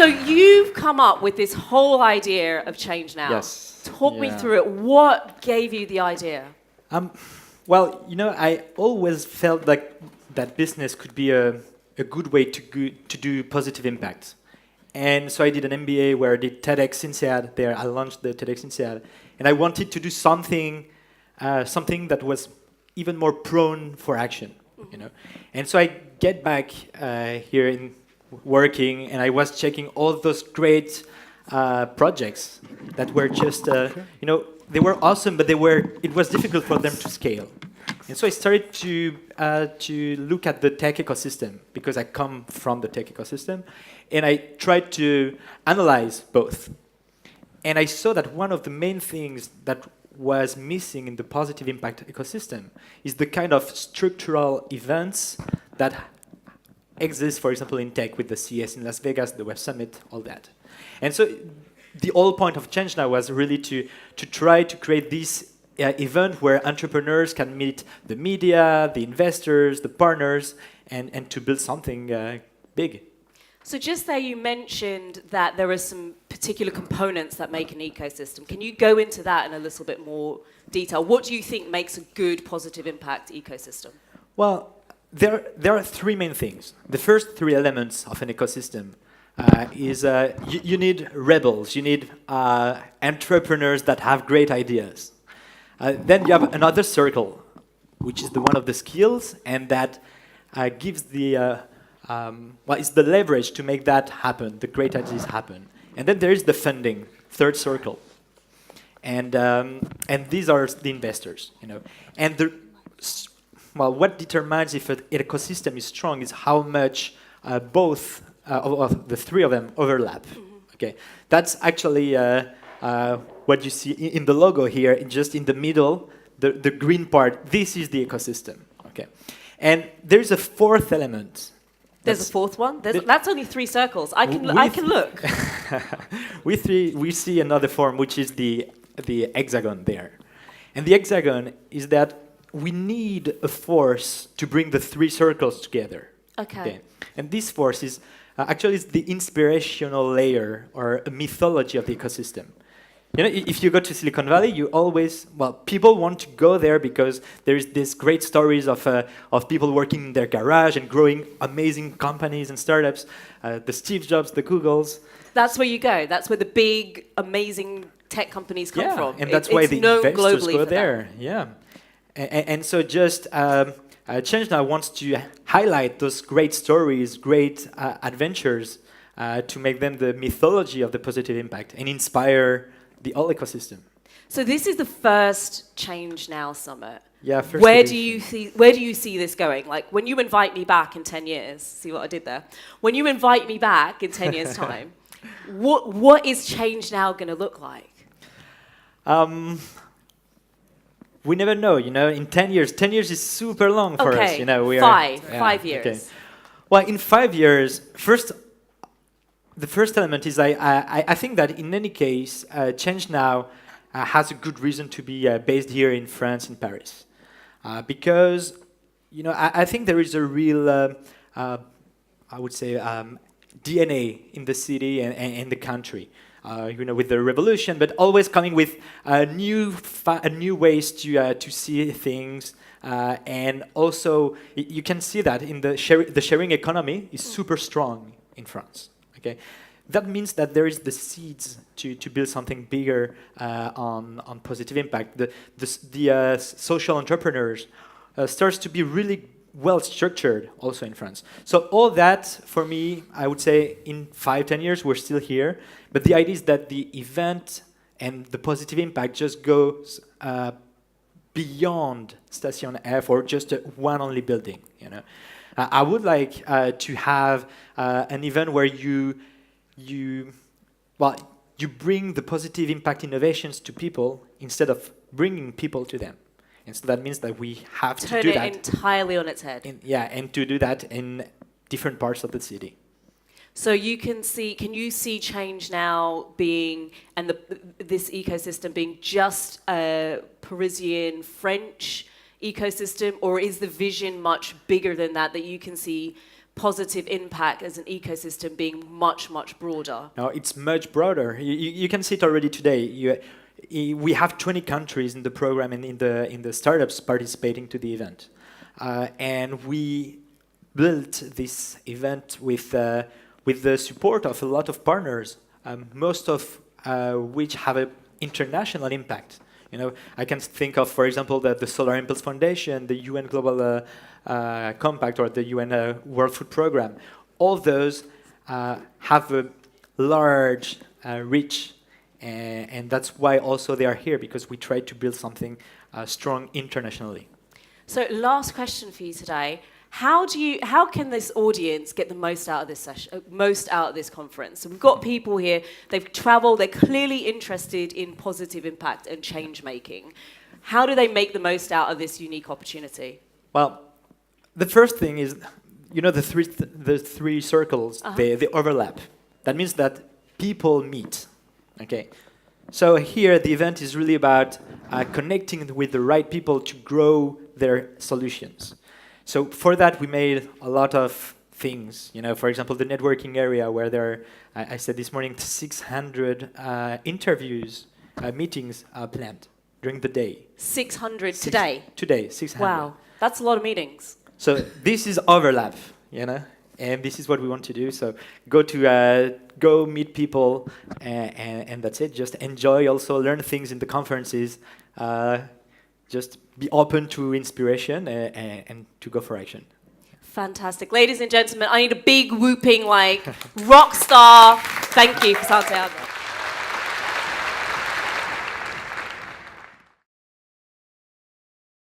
So you've come up with this whole idea of ChangeNOW. Yes. Talk me through it. What gave you the idea? Well, I always felt like that business could be a good way to do positive impact. And so I did an MBA where I did TEDx INSEAD. There, I launched the TEDx INSEAD, and I wanted to do something that was even more prone for action. And so I get back here in working, and I was checking all those great projects that were just, they were awesome, but it was difficult for them to scale. And so I started to look at the tech ecosystem, because I come from the tech ecosystem, and I tried to analyze both. And I saw that one of the main things that was missing in the positive impact ecosystem is the kind of structural events that exist, for example, in tech with the CES in Las Vegas, the Web Summit, all that. And so the whole point of ChangeNOW was really to try to create this event where entrepreneurs can meet the media, the investors, the partners, and to build something big. So just there you mentioned that there are some particular components that make an ecosystem. Can you go into that in a little bit more detail? What do you think makes a good positive impact ecosystem? Well, there are three main things. The first three elements of an ecosystem is you need rebels, you need entrepreneurs that have great ideas. Then you have another circle, which is the one of the skills, and that gives the it's the leverage to make that happen, the great ideas happen. And then there is the funding, third circle, and these are the investors, And what determines if an ecosystem is strong is how much both of the three of them overlap. Okay, that's actually what you see in the logo here, just in the middle, the green part. This is the ecosystem. Okay, and there's a fourth element. There's a fourth one? That's only three circles. I can look. we see another form, which is the hexagon there. And the hexagon is that we need a force to bring the three circles together. Okay. And this force is actually the inspirational layer or a mythology of the ecosystem. If you go to Silicon Valley, people want to go there because there's these great stories of people working in their garage and growing amazing companies and startups, the Steve Jobs, the Googles. That's where you go. That's where the big, amazing tech companies come from. And that's why the investors go there. Yeah. And so just ChangeNOW wants to highlight those great stories, great adventures, to make them the mythology of the positive impact and inspire the whole ecosystem. So this is the first ChangeNOW summit. Yeah, first. Where do you see this going? Like when you invite me back in 10 years, see what I did there? When you invite me back in 10 years' time, what is ChangeNOW going to look like? We never know, in 10 years. 10 years is super long for us. We are 5 years. Okay. Well, in 5 years, the first element is I think that in any case, ChangeNOW has a good reason to be based here in France, in Paris. Because, I think there is a real, I would say, DNA in the city and the country. With the revolution, but always coming with new ways to see things, and also you can see that in the sharing economy is super strong in France. Okay, that means that there is the seeds to build something bigger on positive impact. The social entrepreneurs starts to be really well structured also in France. So all that, for me, I would say in 5-10 years, we're still here. But the idea is that the event and the positive impact just goes beyond Station F or just one only building. I would like to have an event where you bring the positive impact innovations to people instead of bringing people to them. And so that means that we have to do that. Turn it entirely on its head. And to do that in different parts of the city. So can you see ChangeNOW being, and this ecosystem being just a Parisian French ecosystem, or is the vision much bigger than that you can see positive impact as an ecosystem being much, much broader? No, it's much broader. You can see it already today. We have 20 countries in the program and in the startups participating to the event. And we built this event with the support of a lot of partners, most of which have an international impact. You know, I can think of, for example, the Solar Impulse Foundation, the UN Global Compact, or the UN World Food Programme. All those have a large reach, and that's why also they are here, because we try to build something strong internationally. So, last question for you today. How can this audience get the most out of this session, most out of this conference? So we've got people here, they've traveled, they're clearly interested in positive impact and change making. How do they make the most out of this unique opportunity? Well, the first thing is, you know, the three circles, they overlap. That means that people meet, okay? So here, the event is really about connecting with the right people to grow their solutions. So for that, we made a lot of things. You know, for example, the networking area, where there are, I said this morning, 600 interviews, meetings planned during the day. 600 today? Today, 600. Wow, that's a lot of meetings. So this is overlap, you know, and this is what we want to do. So go meet people, and that's it. Just enjoy, also learn things in the conferences. Just be open to inspiration and to go for action. Fantastic. Ladies and gentlemen, I need a big whooping, like, rock star. Thank you for Santiago.